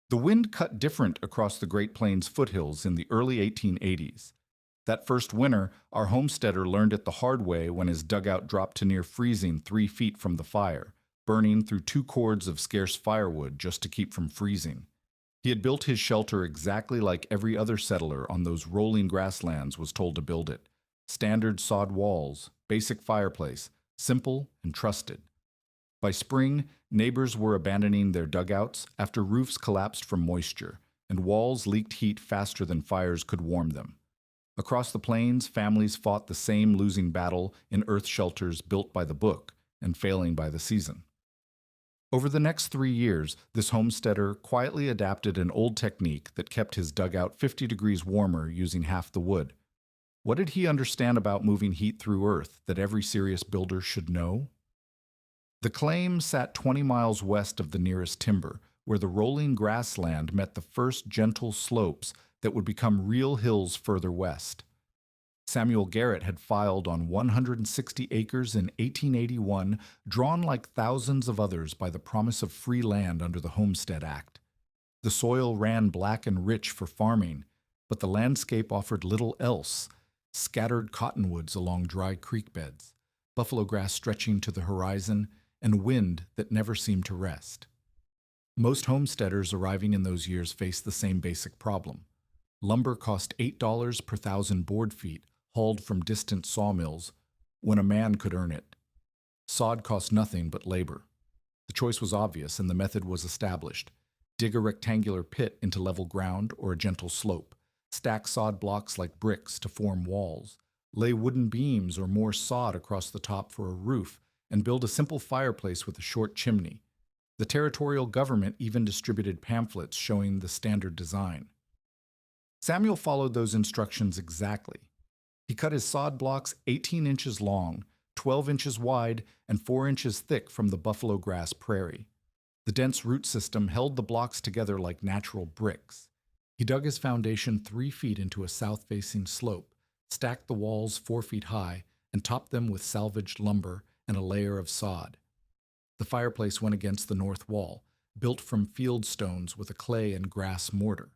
The wind cut different across the Great Plains foothills in the early 1880s. That first winter, our homesteader learned it the hard way when his dugout dropped to near freezing 3 feet from the fire, burning through 2 cords of scarce firewood just to keep from freezing. He had built his shelter exactly like every other settler on those rolling grasslands was told to build it. Standard sod walls, basic fireplace, simple and trusted. By spring, neighbors were abandoning their dugouts after roofs collapsed from moisture, and walls leaked heat faster than fires could warm them. Across the plains, families fought the same losing battle in earth shelters built by the book and failing by the season. Over the next 3 years, this homesteader quietly adapted an old technique that kept his dugout 50 degrees warmer using half the wood. What did he understand about moving heat through earth that every serious builder should know? The claim sat 20 miles west of the nearest timber, where the rolling grassland met the first gentle slopes that would become real hills further west. Samuel Garrett had filed on 160 acres in 1881, drawn like thousands of others by the promise of free land under the Homestead Act. The soil ran black and rich for farming, but the landscape offered little else: scattered cottonwoods along dry creek beds, buffalo grass stretching to the horizon, and wind that never seemed to rest. Most homesteaders arriving in those years faced the same basic problem. Lumber cost $8 per thousand board feet, hauled from distant sawmills, when a man could earn it. Sod cost nothing but labor. The choice was obvious, and the method was established. Dig a rectangular pit into level ground or a gentle slope. Stack sod blocks like bricks to form walls. Lay wooden beams or more sod across the top for a roof, and build a simple fireplace with a short chimney. The territorial government even distributed pamphlets showing the standard design. Samuel followed those instructions exactly. He cut his sod blocks 18 inches long, 12 inches wide, and 4 inches thick from the buffalo grass prairie. The dense root system held the blocks together like natural bricks. He dug his foundation 3 feet into a south-facing slope, stacked the walls 4 feet high, and topped them with salvaged lumber and a layer of sod. The fireplace went against the north wall, built from field stones with a clay and grass mortar,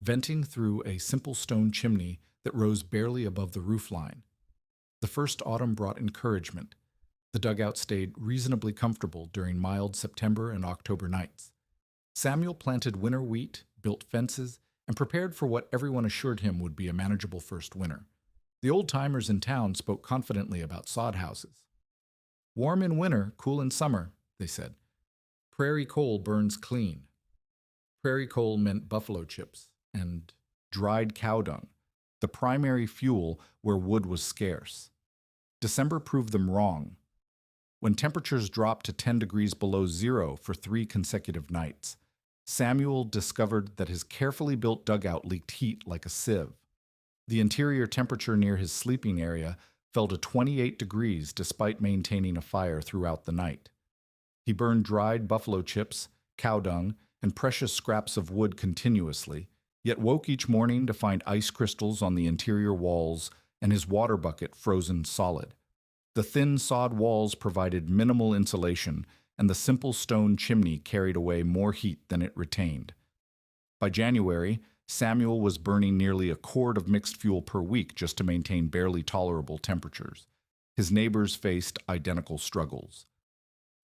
venting through a simple stone chimney that rose barely above the roof line. The first autumn brought encouragement. The dugout stayed reasonably comfortable during mild September and October nights. Samuel planted winter wheat, built fences, and prepared for what everyone assured him would be a manageable first winter. The old-timers in town spoke confidently about sod houses. Warm in winter, cool in summer, they said. Prairie coal burns clean. Prairie coal meant buffalo chips and dried cow dung, the primary fuel where wood was scarce. December proved them wrong. When temperatures dropped to 10 degrees below zero for 3 consecutive nights, Samuel discovered that his carefully built dugout leaked heat like a sieve. The interior temperature near his sleeping area fell to 28 degrees despite maintaining a fire throughout the night. He burned dried buffalo chips, cow dung, and precious scraps of wood continuously, yet woke each morning to find ice crystals on the interior walls and his water bucket frozen solid. The thin sod walls provided minimal insulation, and the simple stone chimney carried away more heat than it retained. By January, Samuel was burning nearly a quart of mixed fuel per week just to maintain barely tolerable temperatures. His neighbors faced identical struggles.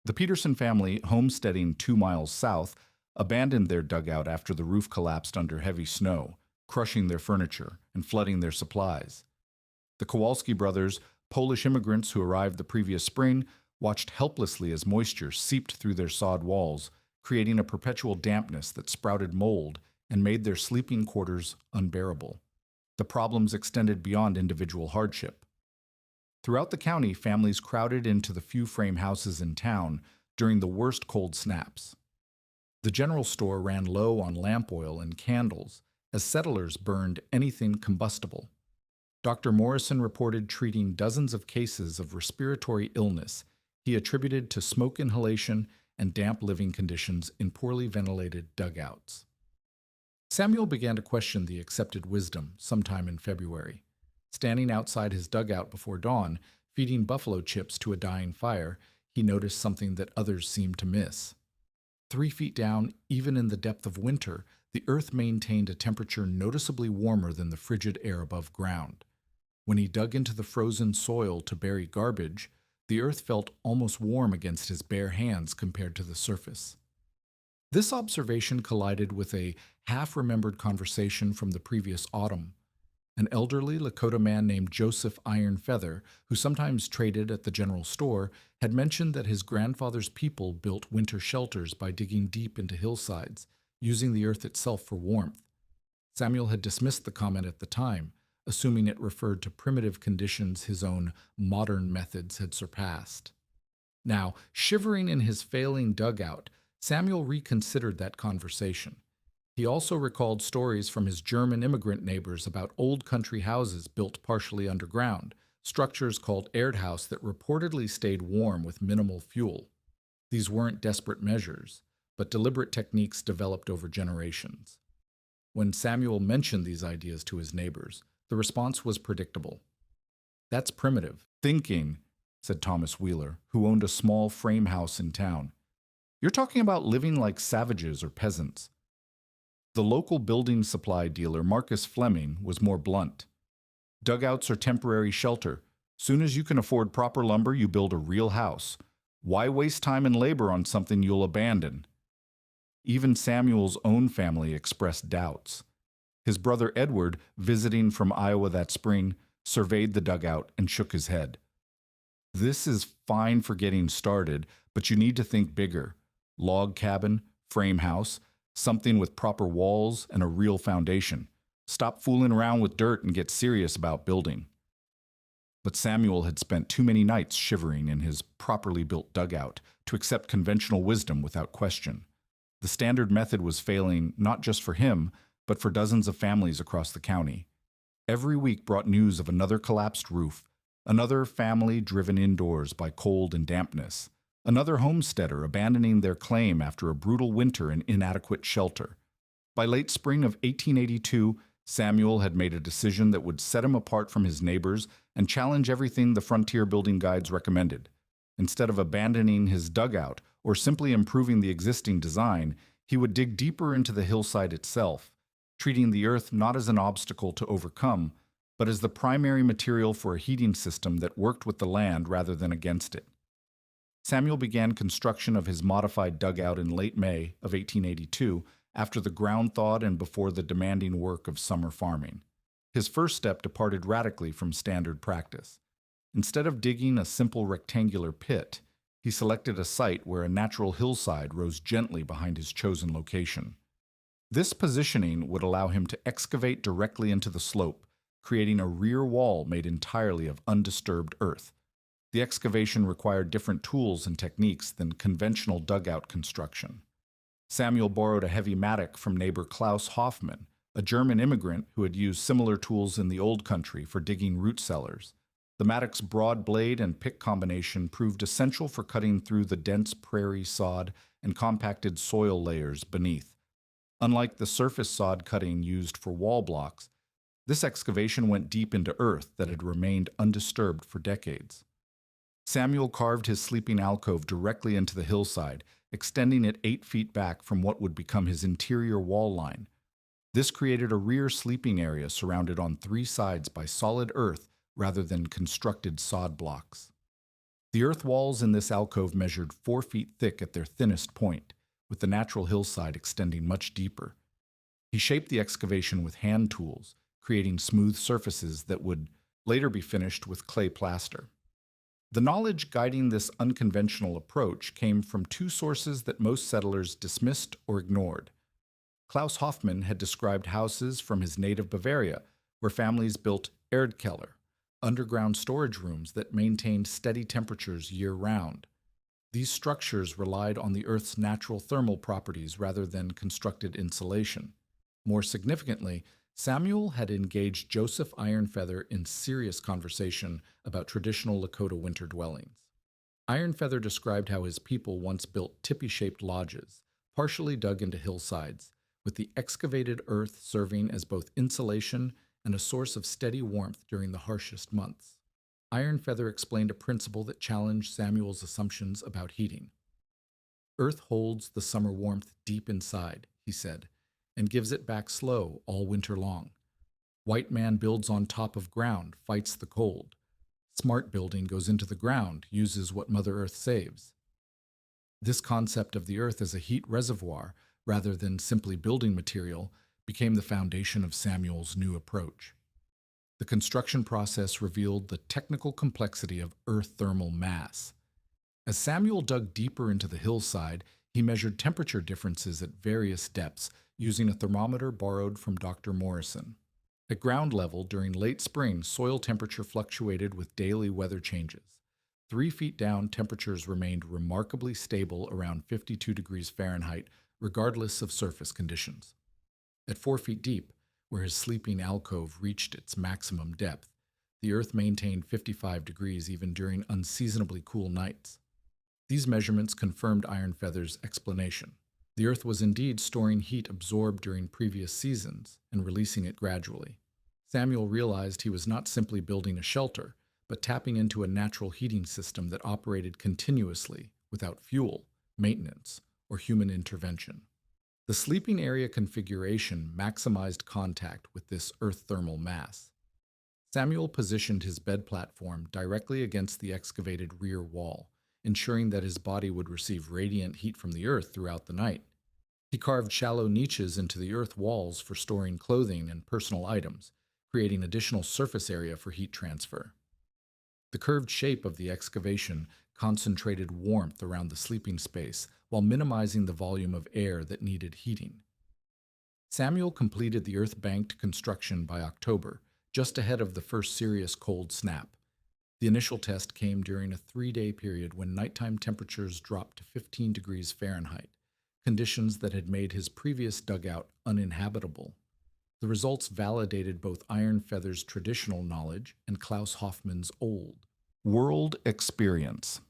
The Peterson family, homesteading 2 miles south, abandoned their dugout after the roof collapsed under heavy snow, crushing their furniture and flooding their supplies. The Kowalski brothers, Polish immigrants who arrived the previous spring, watched helplessly as moisture seeped through their sod walls, creating a perpetual dampness that sprouted mold and made their sleeping quarters unbearable. The problems extended beyond individual hardship. Throughout the county, families crowded into the few frame houses in town during the worst cold snaps. The general store ran low on lamp oil and candles as settlers burned anything combustible. Dr. Morrison reported treating dozens of cases of respiratory illness he attributed to smoke inhalation and damp living conditions in poorly ventilated dugouts. Samuel began to question the accepted wisdom sometime in February. Standing outside his dugout before dawn, feeding buffalo chips to a dying fire, he noticed something that others seemed to miss. 3 feet down, even in the depth of winter, the earth maintained a temperature noticeably warmer than the frigid air above ground. When he dug into the frozen soil to bury garbage, the earth felt almost warm against his bare hands compared to the surface. This observation collided with a half-remembered conversation from the previous autumn. An elderly Lakota man named Joseph Iron Feather, who sometimes traded at the general store, had mentioned that his grandfather's people built winter shelters by digging deep into hillsides, using the earth itself for warmth. Samuel had dismissed the comment at the time, assuming it referred to primitive conditions his own modern methods had surpassed. Now, shivering in his failing dugout, Samuel reconsidered that conversation. He also recalled stories from his German immigrant neighbors about old country houses built partially underground, structures called Erdhaus that reportedly stayed warm with minimal fuel. These weren't desperate measures, but deliberate techniques developed over generations. When Samuel mentioned these ideas to his neighbors, the response was predictable. "That's primitive thinking," said Thomas Wheeler, who owned a small frame house in town. "You're talking about living like savages or peasants." The local building supply dealer, Marcus Fleming, was more blunt. "Dugouts are temporary shelter. Soon as you can afford proper lumber, you build a real house. Why waste time and labor on something you'll abandon?" Even Samuel's own family expressed doubts. His brother Edward, visiting from Iowa that spring, surveyed the dugout and shook his head. "This is fine for getting started, but you need to think bigger. Log cabin, frame house, something with proper walls and a real foundation. Stop fooling around with dirt and get serious about building." But Samuel had spent too many nights shivering in his properly built dugout to accept conventional wisdom without question. The standard method was failing not just for him, but for dozens of families across the county. Every week brought news of another collapsed roof, another family driven indoors by cold and dampness, another homesteader abandoning their claim after a brutal winter and inadequate shelter. By late spring of 1882, Samuel had made a decision that would set him apart from his neighbors and challenge everything the frontier building guides recommended. Instead of abandoning his dugout or simply improving the existing design, he would dig deeper into the hillside itself, treating the earth not as an obstacle to overcome, but as the primary material for a heating system that worked with the land rather than against it. Samuel began construction of his modified dugout in late May of 1882, after the ground thawed and before the demanding work of summer farming. His first step departed radically from standard practice. Instead of digging a simple rectangular pit, he selected a site where a natural hillside rose gently behind his chosen location. This positioning would allow him to excavate directly into the slope, creating a rear wall made entirely of undisturbed earth. The excavation required different tools and techniques than conventional dugout construction. Samuel borrowed a heavy mattock from neighbor Klaus Hoffmann, a German immigrant who had used similar tools in the old country for digging root cellars. The mattock's broad blade and pick combination proved essential for cutting through the dense prairie sod and compacted soil layers beneath. Unlike the surface sod cutting used for wall blocks, this excavation went deep into earth that had remained undisturbed for decades. Samuel carved his sleeping alcove directly into the hillside, extending it 8 feet back from what would become his interior wall line. This created a rear sleeping area surrounded on 3 sides by solid earth rather than constructed sod blocks. The earth walls in this alcove measured 4 feet thick at their thinnest point, with the natural hillside extending much deeper. He shaped the excavation with hand tools, creating smooth surfaces that would later be finished with clay plaster. The knowledge guiding this unconventional approach came from 2 sources that most settlers dismissed or ignored. Klaus Hoffmann had described houses from his native Bavaria, where families built Erdkeller, underground storage rooms that maintained steady temperatures year-round. These structures relied on the Earth's natural thermal properties rather than constructed insulation. More significantly, Samuel had engaged Joseph Ironfeather in serious conversation about traditional Lakota winter dwellings. Ironfeather described how his people once built tipi-shaped lodges, partially dug into hillsides, with the excavated earth serving as both insulation and a source of steady warmth during the harshest months. Ironfeather explained a principle that challenged Samuel's assumptions about heating. Earth holds the summer warmth deep inside, he said, and gives it back slow all winter long. White man builds on top of ground, fights the cold. Smart building goes into the ground, uses what Mother Earth saves. This concept of the Earth as a heat reservoir, rather than simply building material, became the foundation of Samuel's new approach. The construction process revealed the technical complexity of Earth thermal mass. As Samuel dug deeper into the hillside, he measured temperature differences at various depths using a thermometer borrowed from Dr. Morrison. At ground level, during late spring, soil temperature fluctuated with daily weather changes. 3 feet down, temperatures remained remarkably stable around 52 degrees Fahrenheit, regardless of surface conditions. At 4 feet deep, where his sleeping alcove reached its maximum depth, the Earth maintained 55 degrees even during unseasonably cool nights. These measurements confirmed Iron Feather's explanation. The Earth was indeed storing heat absorbed during previous seasons and releasing it gradually. Samuel realized he was not simply building a shelter, but tapping into a natural heating system that operated continuously without fuel, maintenance, or human intervention. The sleeping area configuration maximized contact with this Earth thermal mass. Samuel positioned his bed platform directly against the excavated rear wall, ensuring that his body would receive radiant heat from the Earth throughout the night. He carved shallow niches into the earth walls for storing clothing and personal items, creating additional surface area for heat transfer. The curved shape of the excavation concentrated warmth around the sleeping space while minimizing the volume of air that needed heating. Samuel completed the earth-banked construction by October, just ahead of the first serious cold snap. The initial test came during a 3-day period when nighttime temperatures dropped to 15 degrees Fahrenheit, conditions that had made his previous dugout uninhabitable. The results validated both Iron Feather's traditional knowledge and Klaus Hoffmann's old world experience.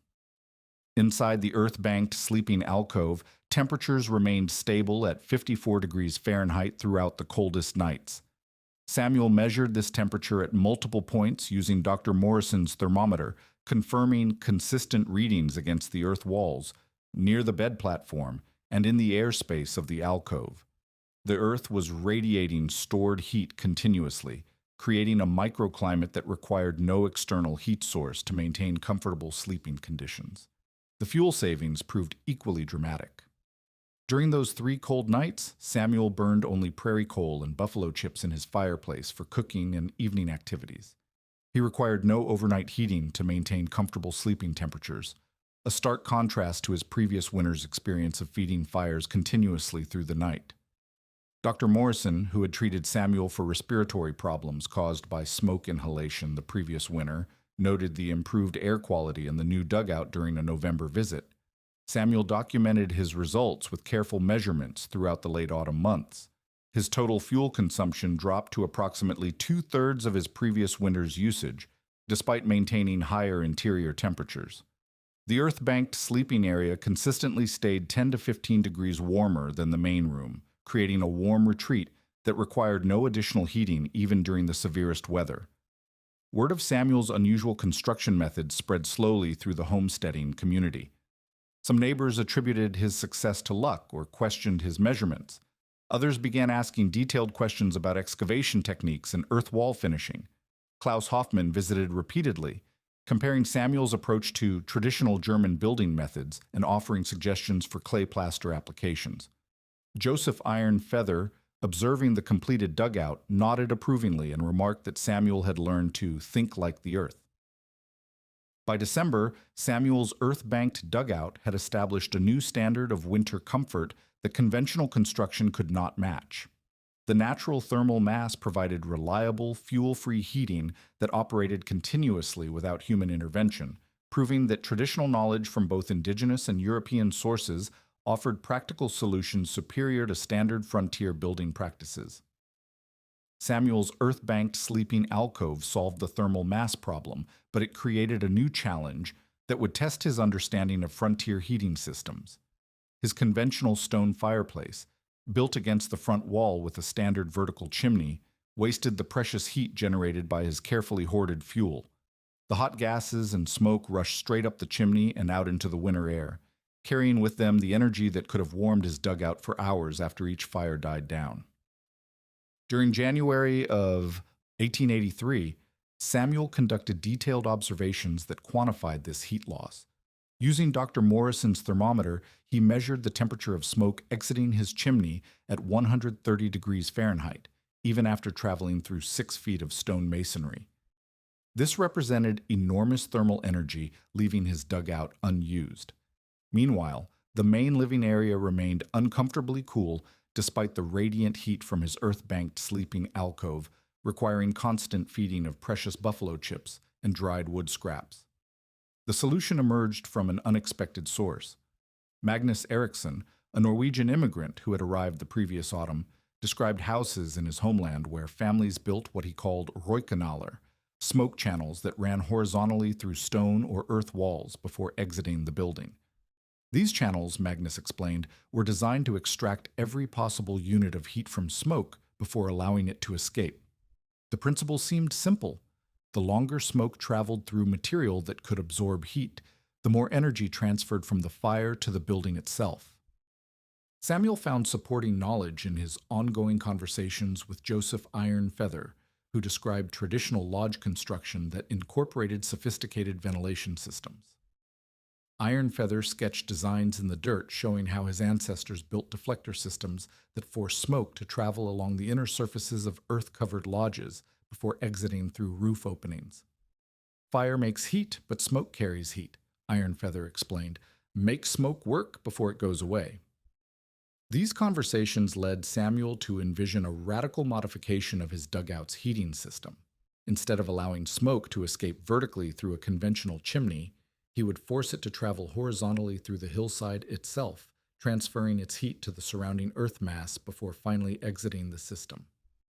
Inside the earth-banked sleeping alcove, temperatures remained stable at 54 degrees Fahrenheit throughout the coldest nights. Samuel measured this temperature at multiple points using Dr. Morrison's thermometer, confirming consistent readings against the earth walls, near the bed platform, and in the airspace of the alcove. The earth was radiating stored heat continuously, creating a microclimate that required no external heat source to maintain comfortable sleeping conditions. The fuel savings proved equally dramatic. During those 3 cold nights, Samuel burned only prairie coal and buffalo chips in his fireplace for cooking and evening activities. He required no overnight heating to maintain comfortable sleeping temperatures, a stark contrast to his previous winter's experience of feeding fires continuously through the night. Dr. Morrison, who had treated Samuel for respiratory problems caused by smoke inhalation the previous winter, noted the improved air quality in the new dugout during a November visit. Samuel documented his results with careful measurements throughout the late autumn months. His total fuel consumption dropped to approximately 2/3 of his previous winter's usage, despite maintaining higher interior temperatures. The earth-banked sleeping area consistently stayed 10 to 15 degrees warmer than the main room, creating a warm retreat that required no additional heating even during the severest weather. Word of Samuel's unusual construction methods spread slowly through the homesteading community. Some neighbors attributed his success to luck or questioned his measurements. Others began asking detailed questions about excavation techniques and earth wall finishing. Klaus Hoffmann visited repeatedly, comparing Samuel's approach to traditional German building methods and offering suggestions for clay plaster applications. Joseph Iron Feather, observing the completed dugout, nodded approvingly and remarked that Samuel had learned to think like the earth. By December, Samuel's earth-banked dugout had established a new standard of winter comfort that conventional construction could not match. The natural thermal mass provided reliable, fuel-free heating that operated continuously without human intervention, proving that traditional knowledge from both indigenous and European sources offered practical solutions superior to standard frontier building practices. Samuel's earth-banked sleeping alcove solved the thermal mass problem, but it created a new challenge that would test his understanding of frontier heating systems. His conventional stone fireplace, built against the front wall with a standard vertical chimney, wasted the precious heat generated by his carefully hoarded fuel. The hot gases and smoke rushed straight up the chimney and out into the winter air, carrying with them the energy that could have warmed his dugout for hours after each fire died down. During January of 1883, Samuel conducted detailed observations that quantified this heat loss. Using Dr. Morrison's thermometer, he measured the temperature of smoke exiting his chimney at 130 degrees Fahrenheit, even after traveling through 6 feet of stone masonry. This represented enormous thermal energy, leaving his dugout unused. Meanwhile, the main living area remained uncomfortably cool despite the radiant heat from his earth-banked sleeping alcove, requiring constant feeding of precious buffalo chips and dried wood scraps. The solution emerged from an unexpected source. Magnus Eriksson, a Norwegian immigrant who had arrived the previous autumn, described houses in his homeland where families built what he called røykanaler, smoke channels that ran horizontally through stone or earth walls before exiting the building. These channels, Magnus explained, were designed to extract every possible unit of heat from smoke before allowing it to escape. The principle seemed simple. The longer smoke traveled through material that could absorb heat, the more energy transferred from the fire to the building itself. Samuel found supporting knowledge in his ongoing conversations with Joseph Iron Feather, who described traditional lodge construction that incorporated sophisticated ventilation systems. Iron Feather sketched designs in the dirt showing how his ancestors built deflector systems that forced smoke to travel along the inner surfaces of earth-covered lodges before exiting through roof openings. Fire makes heat, but smoke carries heat, Iron Feather explained. Make smoke work before it goes away. These conversations led Samuel to envision a radical modification of his dugout's heating system. Instead of allowing smoke to escape vertically through a conventional chimney, he would force it to travel horizontally through the hillside itself, transferring its heat to the surrounding earth mass before finally exiting the system.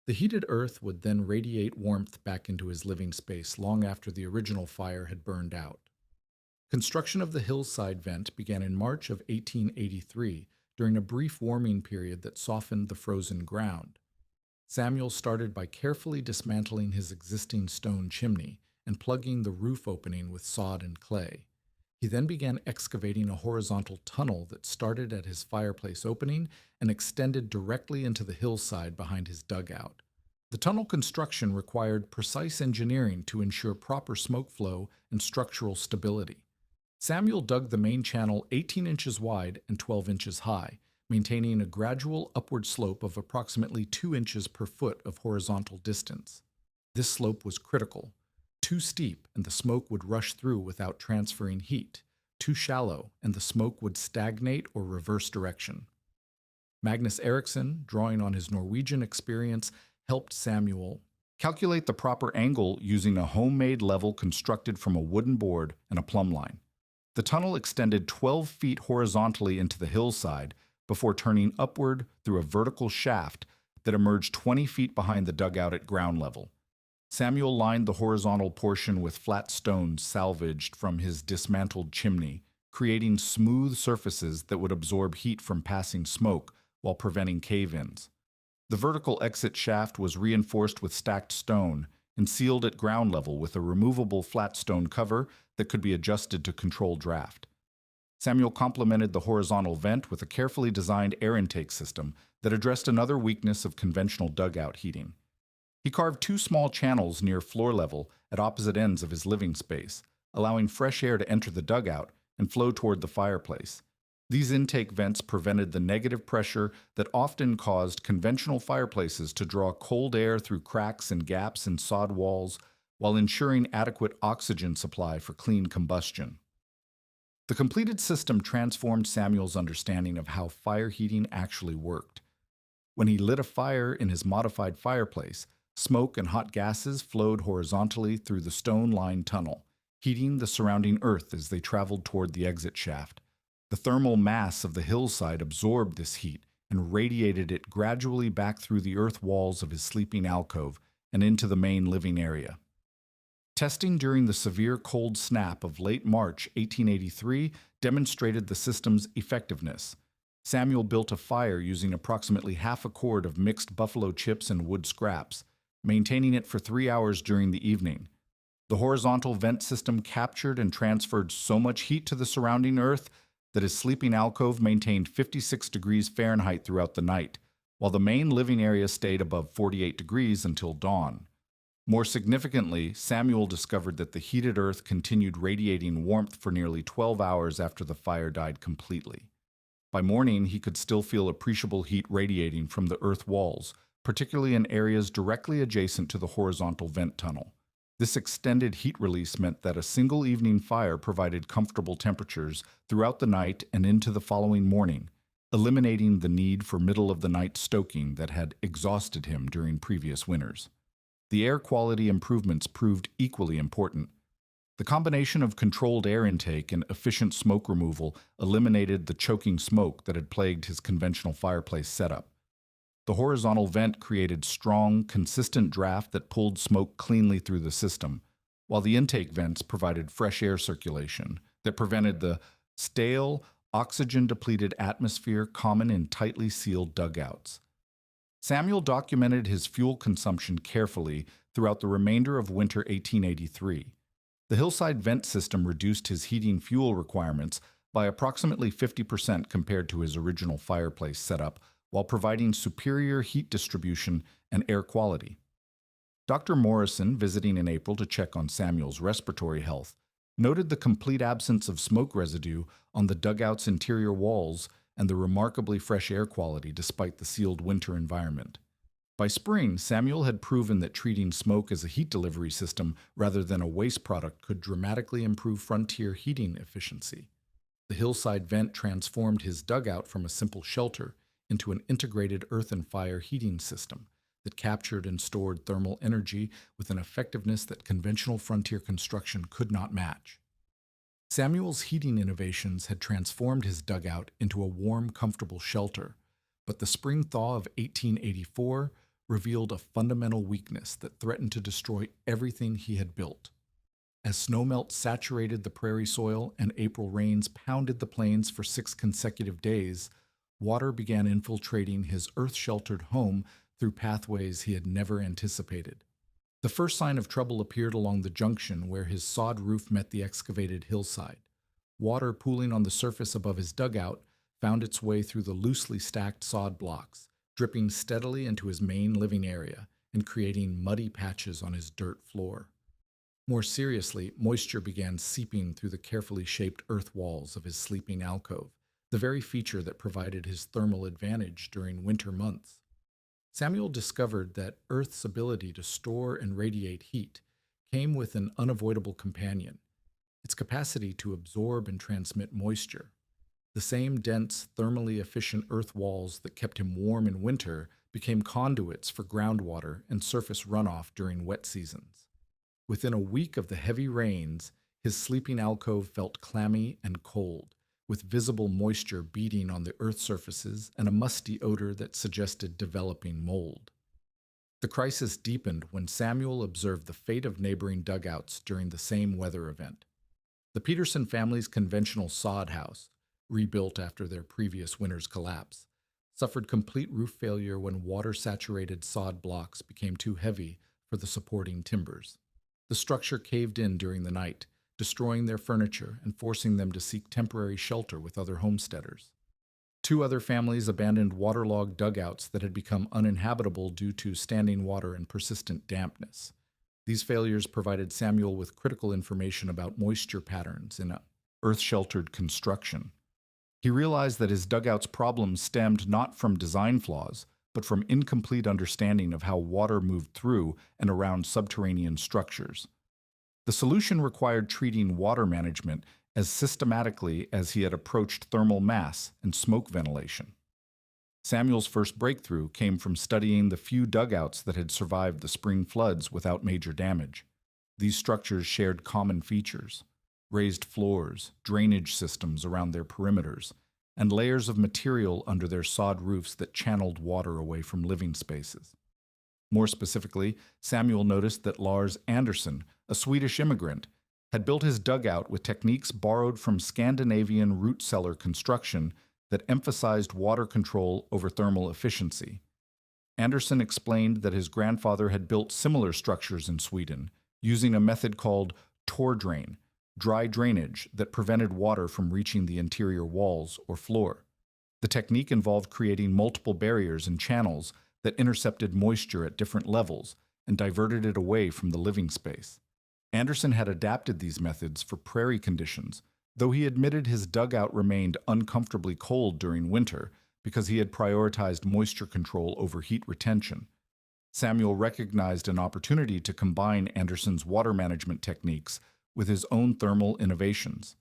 The heated earth would then radiate warmth back into his living space long after the original fire had burned out. Construction of the hillside vent began in March of 1883 during a brief warming period that softened the frozen ground. Samuel started by carefully dismantling his existing stone chimney and plugging the roof opening with sod and clay. He then began excavating a horizontal tunnel that started at his fireplace opening and extended directly into the hillside behind his dugout. The tunnel construction required precise engineering to ensure proper smoke flow and structural stability. Samuel dug the main channel 18 inches wide and 12 inches high, maintaining a gradual upward slope of approximately 2 inches per foot of horizontal distance. This slope was critical. Too steep and the smoke would rush through without transferring heat. Too shallow and the smoke would stagnate or reverse direction. Magnus Eriksson, drawing on his Norwegian experience, helped Samuel calculate the proper angle using a homemade level constructed from a wooden board and a plumb line. The tunnel extended 12 feet horizontally into the hillside before turning upward through a vertical shaft that emerged 20 feet behind the dugout at ground level. Samuel lined the horizontal portion with flat stones salvaged from his dismantled chimney, creating smooth surfaces that would absorb heat from passing smoke while preventing cave-ins. The vertical exit shaft was reinforced with stacked stone and sealed at ground level with a removable flat stone cover that could be adjusted to control draft. Samuel complemented the horizontal vent with a carefully designed air intake system that addressed another weakness of conventional dugout heating. He carved 2 small channels near floor level at opposite ends of his living space, allowing fresh air to enter the dugout and flow toward the fireplace. These intake vents prevented the negative pressure that often caused conventional fireplaces to draw cold air through cracks and gaps in sod walls while ensuring adequate oxygen supply for clean combustion. The completed system transformed Samuel's understanding of how fire heating actually worked. When he lit a fire in his modified fireplace, smoke and hot gases flowed horizontally through the stone-lined tunnel, heating the surrounding earth as they traveled toward the exit shaft. The thermal mass of the hillside absorbed this heat and radiated it gradually back through the earth walls of his sleeping alcove and into the main living area. Testing during the severe cold snap of late March 1883 demonstrated the system's effectiveness. Samuel built a fire using approximately half a cord of mixed buffalo chips and wood scraps, maintaining it for 3 hours during the evening. The horizontal vent system captured and transferred so much heat to the surrounding earth that his sleeping alcove maintained 56 degrees Fahrenheit throughout the night, while the main living area stayed above 48 degrees until dawn. More significantly, Samuel discovered that the heated earth continued radiating warmth for nearly 12 hours after the fire died completely. By morning, he could still feel appreciable heat radiating from the earth walls, particularly in areas directly adjacent to the horizontal vent tunnel. This extended heat release meant that a single evening fire provided comfortable temperatures throughout the night and into the following morning, eliminating the need for middle-of-the-night stoking that had exhausted him during previous winters. The air quality improvements proved equally important. The combination of controlled air intake and efficient smoke removal eliminated the choking smoke that had plagued his conventional fireplace setup. The horizontal vent created strong, consistent draft that pulled smoke cleanly through the system, while the intake vents provided fresh air circulation that prevented the stale, oxygen-depleted atmosphere common in tightly sealed dugouts. Samuel documented his fuel consumption carefully throughout the remainder of winter 1883. The Hillside vent system reduced his heating fuel requirements by approximately 50% compared to his original fireplace setup, while providing superior heat distribution and air quality. Dr. Morrison, visiting in April to check on Samuel's respiratory health, noted the complete absence of smoke residue on the dugout's interior walls and the remarkably fresh air quality despite the sealed winter environment. By spring, Samuel had proven that treating smoke as a heat delivery system rather than a waste product could dramatically improve frontier heating efficiency. The Hillside vent transformed his dugout from a simple shelter into an integrated earth and fire heating system that captured and stored thermal energy with an effectiveness that conventional frontier construction could not match. Samuel's heating innovations had transformed his dugout into a warm, comfortable shelter, but the spring thaw of 1884 revealed a fundamental weakness that threatened to destroy everything he had built. As snowmelt saturated the prairie soil and April rains pounded the plains for 6 consecutive days, water began infiltrating his earth-sheltered home through pathways he had never anticipated. The first sign of trouble appeared along the junction where his sod roof met the excavated hillside. Water pooling on the surface above his dugout found its way through the loosely stacked sod blocks, dripping steadily into his main living area and creating muddy patches on his dirt floor. More seriously, moisture began seeping through the carefully shaped earth walls of his sleeping alcove, the very feature that provided his thermal advantage during winter months. Samuel discovered that Earth's ability to store and radiate heat came with an unavoidable companion: its capacity to absorb and transmit moisture. The same dense, thermally efficient earth walls that kept him warm in winter became conduits for groundwater and surface runoff during wet seasons. Within a week of the heavy rains, his sleeping alcove felt clammy and cold, with visible moisture beading on the earth surfaces and a musty odor that suggested developing mold. The crisis deepened when Samuel observed the fate of neighboring dugouts during the same weather event. The Peterson family's conventional sod house, rebuilt after their previous winter's collapse, suffered complete roof failure when water-saturated sod blocks became too heavy for the supporting timbers. The structure caved in during the night, destroying their furniture and forcing them to seek temporary shelter with other homesteaders. 2 other families abandoned waterlogged dugouts that had become uninhabitable due to standing water and persistent dampness. These failures provided Samuel with critical information about moisture patterns in earth-sheltered construction. He realized that his dugout's problems stemmed not from design flaws, but from incomplete understanding of how water moved through and around subterranean structures. The solution required treating water management as systematically as he had approached thermal mass and smoke ventilation. Samuel's first breakthrough came from studying the few dugouts that had survived the spring floods without major damage. These structures shared common features: raised floors, drainage systems around their perimeters, and layers of material under their sod roofs that channeled water away from living spaces. More specifically, Samuel noticed that Lars Andersson, a Swedish immigrant, had built his dugout with techniques borrowed from Scandinavian root cellar construction that emphasized water control over thermal efficiency. Andersson explained that his grandfather had built similar structures in Sweden, using a method called torr drain, dry drainage that prevented water from reaching the interior walls or floor. The technique involved creating multiple barriers and channels that intercepted moisture at different levels and diverted it away from the living space. Anderson had adapted these methods for prairie conditions, though he admitted his dugout remained uncomfortably cold during winter because he had prioritized moisture control over heat retention. Samuel recognized an opportunity to combine Anderson's water management techniques with his own thermal innovations.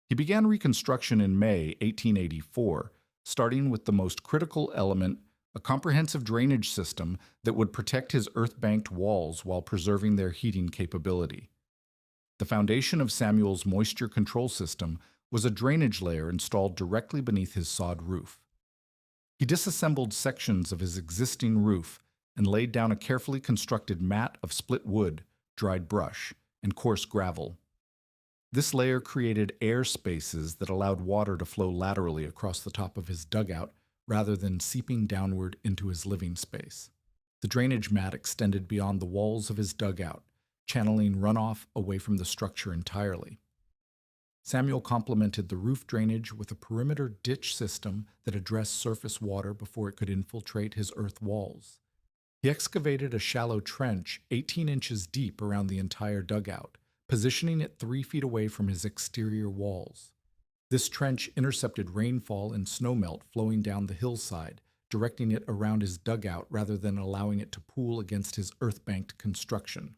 He began reconstruction in May 1884, starting with the most critical element, a comprehensive drainage system that would protect his earth-banked walls while preserving their heating capability. The foundation of Samuel's moisture control system was a drainage layer installed directly beneath his sod roof. He disassembled sections of his existing roof and laid down a carefully constructed mat of split wood, dried brush, and coarse gravel. This layer created air spaces that allowed water to flow laterally across the top of his dugout rather than seeping downward into his living space. The drainage mat extended beyond the walls of his dugout, channeling runoff away from the structure entirely. Samuel complemented the roof drainage with a perimeter ditch system that addressed surface water before it could infiltrate his earth walls. He excavated a shallow trench 18 inches deep around the entire dugout, positioning it 3 feet away from his exterior walls. This trench intercepted rainfall and snowmelt flowing down the hillside, directing it around his dugout rather than allowing it to pool against his earth-banked construction.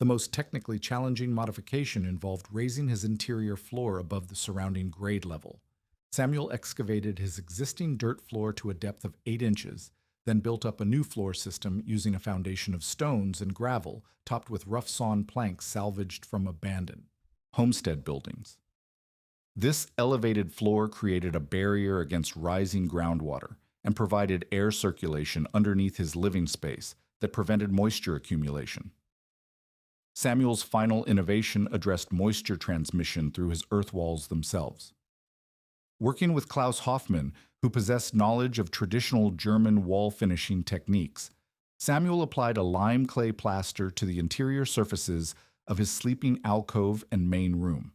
The most technically challenging modification involved raising his interior floor above the surrounding grade level. Samuel excavated his existing dirt floor to a depth of 8 inches, then built up a new floor system using a foundation of stones and gravel topped with rough-sawn planks salvaged from abandoned homestead buildings. This elevated floor created a barrier against rising groundwater and provided air circulation underneath his living space that prevented moisture accumulation. Samuel's final innovation addressed moisture transmission through his earth walls themselves. Working with Klaus Hoffmann, who possessed knowledge of traditional German wall finishing techniques, Samuel applied a lime clay plaster to the interior surfaces of his sleeping alcove and main room.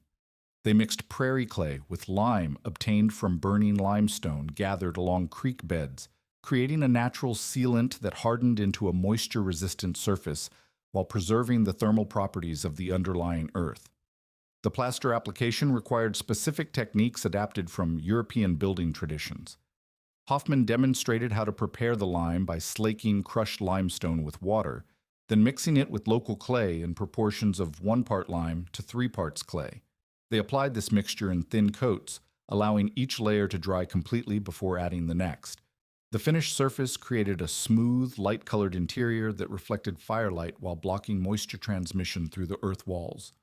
They mixed prairie clay with lime obtained from burning limestone gathered along creek beds, creating a natural sealant that hardened into a moisture-resistant surface while preserving the thermal properties of the underlying earth. The plaster application required specific techniques adapted from European building traditions. Hoffmann demonstrated how to prepare the lime by slaking crushed limestone with water, then mixing it with local clay in proportions of 1 part lime to 3 parts clay. They applied this mixture in thin coats, allowing each layer to dry completely before adding the next. The finished surface created a smooth, light-colored interior that reflected firelight while blocking moisture transmission through the earth walls.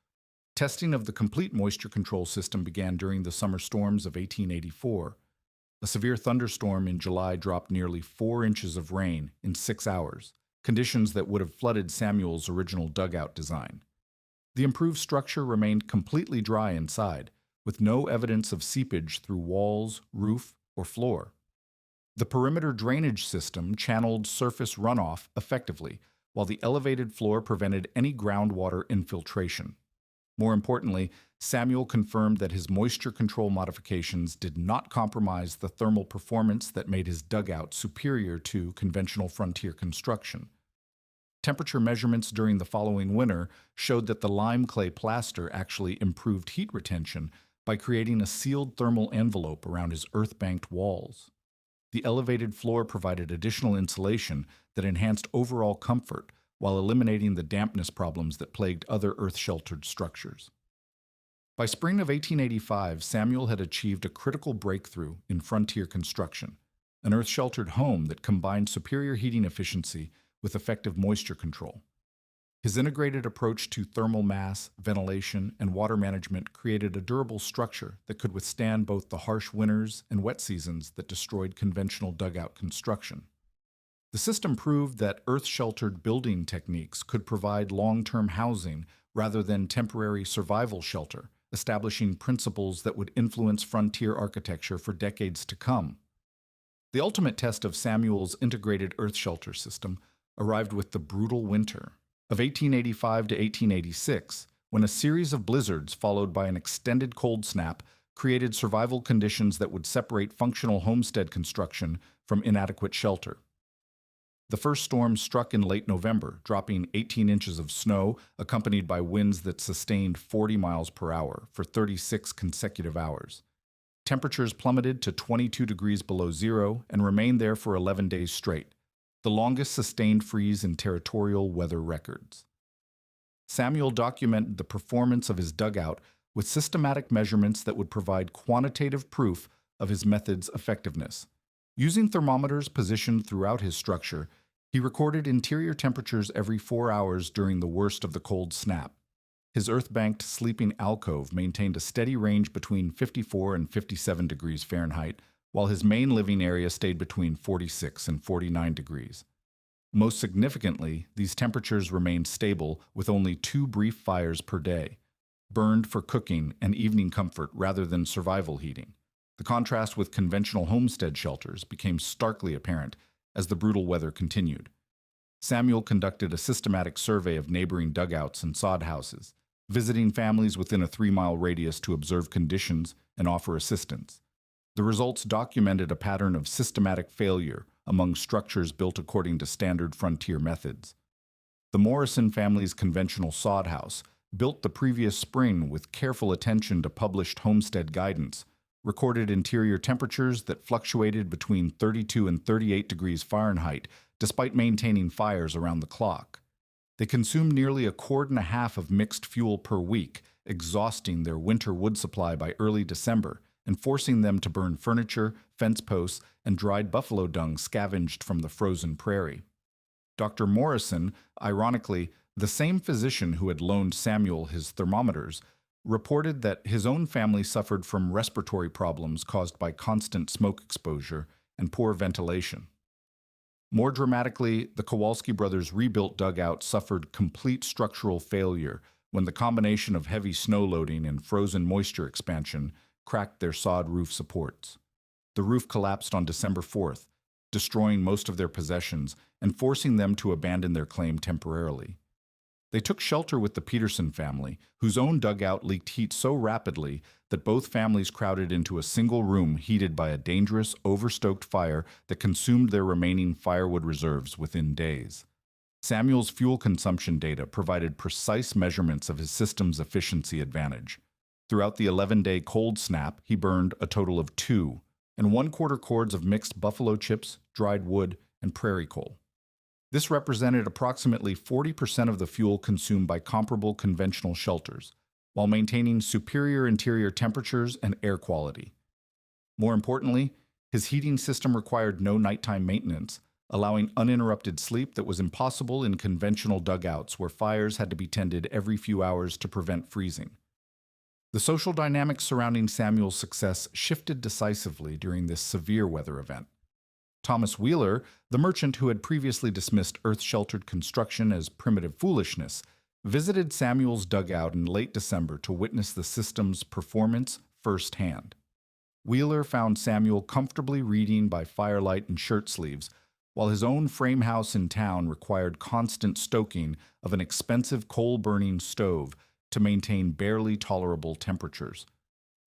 Testing of the complete moisture control system began during the summer storms of 1884. A severe thunderstorm in July dropped nearly 4 inches of rain in 6 hours, conditions that would have flooded Samuel's original dugout design. The improved structure remained completely dry inside, with no evidence of seepage through walls, roof, or floor. The perimeter drainage system channeled surface runoff effectively, while the elevated floor prevented any groundwater infiltration. More importantly, Samuel confirmed that his moisture control modifications did not compromise the thermal performance that made his dugout superior to conventional frontier construction. Temperature measurements during the following winter showed that the lime clay plaster actually improved heat retention by creating a sealed thermal envelope around his earth-banked walls. The elevated floor provided additional insulation that enhanced overall comfort while eliminating the dampness problems that plagued other earth-sheltered structures. By spring of 1885, Samuel had achieved a critical breakthrough in frontier construction, an earth-sheltered home that combined superior heating efficiency with effective moisture control. His integrated approach to thermal mass, ventilation, and water management created a durable structure that could withstand both the harsh winters and wet seasons that destroyed conventional dugout construction. The system proved that earth-sheltered building techniques could provide long-term housing rather than temporary survival shelter, establishing principles that would influence frontier architecture for decades to come. The ultimate test of Samuel's integrated earth shelter system arrived with the brutal winter of 1885 to 1886, when a series of blizzards followed by an extended cold snap created survival conditions that would separate functional homestead construction from inadequate shelter. The first storm struck in late November, dropping 18 inches of snow, accompanied by winds that sustained 40 miles per hour for 36 consecutive hours. Temperatures plummeted to 22 degrees below zero and remained there for 11 days straight, the longest sustained freeze in territorial weather records. Samuel documented the performance of his dugout with systematic measurements that would provide quantitative proof of his method's effectiveness. Using thermometers positioned throughout his structure, he recorded interior temperatures every 4 hours during the worst of the cold snap. His earth-banked sleeping alcove maintained a steady range between 54 and 57 degrees Fahrenheit, while his main living area stayed between 46 and 49 degrees. Most significantly, these temperatures remained stable with only 2 brief fires per day, burned for cooking and evening comfort rather than survival heating. The contrast with conventional homestead shelters became starkly apparent as the brutal weather continued. Samuel conducted a systematic survey of neighboring dugouts and sod houses, visiting families within a 3-mile radius to observe conditions and offer assistance. The results documented a pattern of systematic failure among structures built according to standard frontier methods. The Morrison family's conventional sod house, built the previous spring with careful attention to published homestead guidance, recorded interior temperatures that fluctuated between 32 and 38 degrees Fahrenheit despite maintaining fires around the clock. They consumed nearly 1.5 quarts of mixed fuel per week, exhausting their winter wood supply by early December and forcing them to burn furniture, fence posts, and dried buffalo dung scavenged from the frozen prairie. Dr. Morrison, ironically, the same physician who had loaned Samuel his thermometers, reported that his own family suffered from respiratory problems caused by constant smoke exposure and poor ventilation. More dramatically, the Kowalski brothers' rebuilt dugout suffered complete structural failure when the combination of heavy snow loading and frozen moisture expansion cracked their sod roof supports. The roof collapsed on December 4th, destroying most of their possessions and forcing them to abandon their claim temporarily. They took shelter with the Peterson family, whose own dugout leaked heat so rapidly that both families crowded into a single room heated by a dangerous, overstoked fire that consumed their remaining firewood reserves within days. Samuel's fuel consumption data provided precise measurements of his system's efficiency advantage. Throughout the 11-day cold snap, he burned a total of 2 and 1/4 cords of mixed buffalo chips, dried wood, and prairie coal. This represented approximately 40% of the fuel consumed by comparable conventional shelters, while maintaining superior interior temperatures and air quality. More importantly, his heating system required no nighttime maintenance, allowing uninterrupted sleep that was impossible in conventional dugouts where fires had to be tended every few hours to prevent freezing. The social dynamics surrounding Samuel's success shifted decisively during this severe weather event. Thomas Wheeler, the merchant who had previously dismissed earth-sheltered construction as primitive foolishness, visited Samuel's dugout in late December to witness the system's performance firsthand. Wheeler found Samuel comfortably reading by firelight and shirt sleeves, while his own frame house in town required constant stoking of an expensive coal-burning stove to maintain barely tolerable temperatures.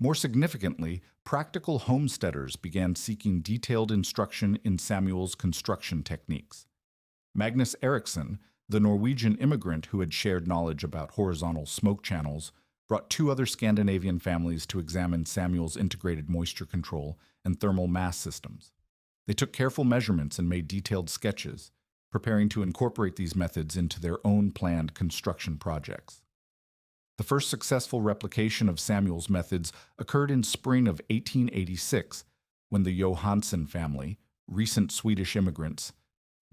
More significantly, practical homesteaders began seeking detailed instruction in Samuel's construction techniques. Magnus Eriksson, the Norwegian immigrant who had shared knowledge about horizontal smoke channels, brought 2 other Scandinavian families to examine Samuel's integrated moisture control and thermal mass systems. They took careful measurements and made detailed sketches, preparing to incorporate these methods into their own planned construction projects. The first successful replication of Samuel's methods occurred in spring of 1886, when the Johansson family, recent Swedish immigrants,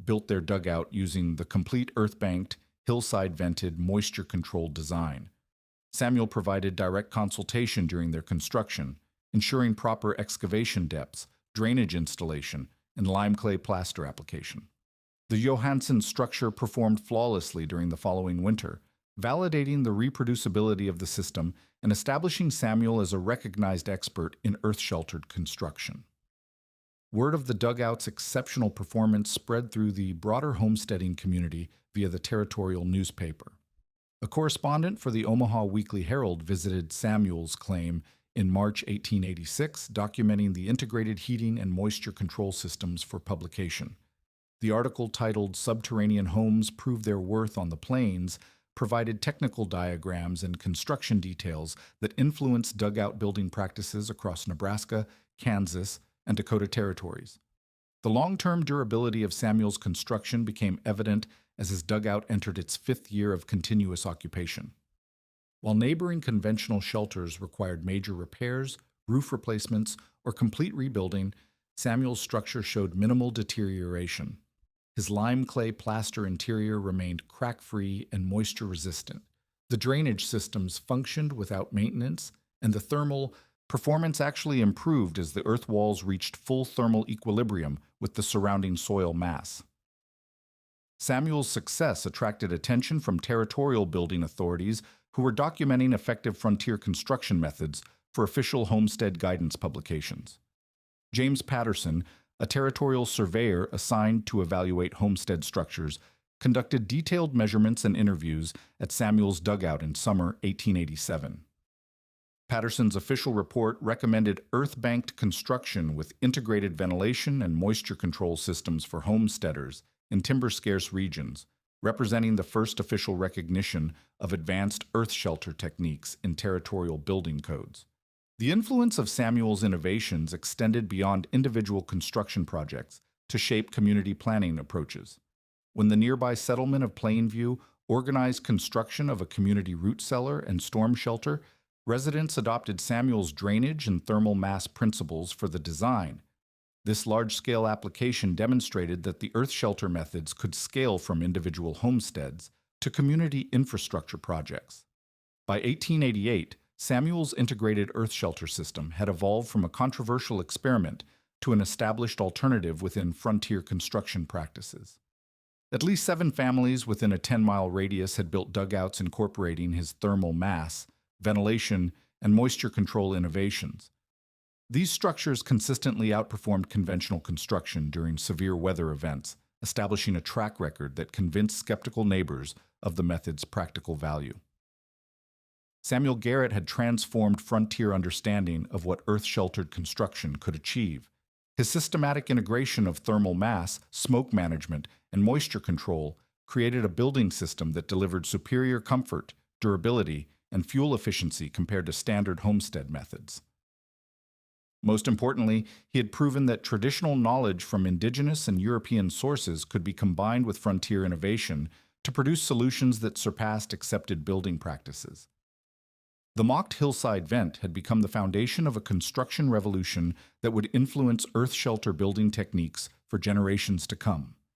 built their dugout using the complete earth-banked, hillside-vented, moisture-controlled design. Samuel provided direct consultation during their construction, ensuring proper excavation depths, drainage installation, and lime clay plaster application. The Johansson structure performed flawlessly during the following winter, validating the reproducibility of the system and establishing Samuel as a recognized expert in earth-sheltered construction. Word of the dugout's exceptional performance spread through the broader homesteading community via the territorial newspaper. A correspondent for the Omaha Weekly Herald visited Samuel's claim in March 1886, documenting the integrated heating and moisture control systems for publication. The article, titled "Subterranean Homes Prove Their Worth on the Plains," provided technical diagrams and construction details that influenced dugout building practices across Nebraska, Kansas, and Dakota territories. The long-term durability of Samuel's construction became evident as his dugout entered its 5th year of continuous occupation. While neighboring conventional shelters required major repairs, roof replacements, or complete rebuilding, Samuel's structure showed minimal deterioration. His lime clay plaster interior remained crack-free and moisture-resistant. The drainage systems functioned without maintenance, and the thermal performance actually improved as the earth walls reached full thermal equilibrium with the surrounding soil mass. Samuel's success attracted attention from territorial building authorities who were documenting effective frontier construction methods for official homestead guidance publications. James Patterson, a territorial surveyor assigned to evaluate homestead structures, conducted detailed measurements and interviews at Samuel's dugout in summer 1887. Patterson's official report recommended earth-banked construction with integrated ventilation and moisture control systems for homesteaders in timber-scarce regions, representing the first official recognition of advanced earth shelter techniques in territorial building codes. The influence of Samuel's innovations extended beyond individual construction projects to shape community planning approaches. When the nearby settlement of Plainview organized construction of a community root cellar and storm shelter, residents adopted Samuel's drainage and thermal mass principles for the design. This large-scale application demonstrated that the earth shelter methods could scale from individual homesteads to community infrastructure projects. By 1888, Samuel's integrated earth shelter system had evolved from a controversial experiment to an established alternative within frontier construction practices. At least 7 families within a 10-mile radius had built dugouts incorporating his thermal mass, ventilation, and moisture control innovations. These structures consistently outperformed conventional construction during severe weather events, establishing a track record that convinced skeptical neighbors of the method's practical value. Samuel Garrett had transformed frontier understanding of what earth-sheltered construction could achieve. His systematic integration of thermal mass, smoke management, and moisture control created a building system that delivered superior comfort, durability, and fuel efficiency compared to standard homestead methods. Most importantly, he had proven that traditional knowledge from indigenous and European sources could be combined with frontier innovation to produce solutions that surpassed accepted building practices. The mocked Hillside vent had become the foundation of a construction revolution that would influence earth shelter building techniques for generations to come.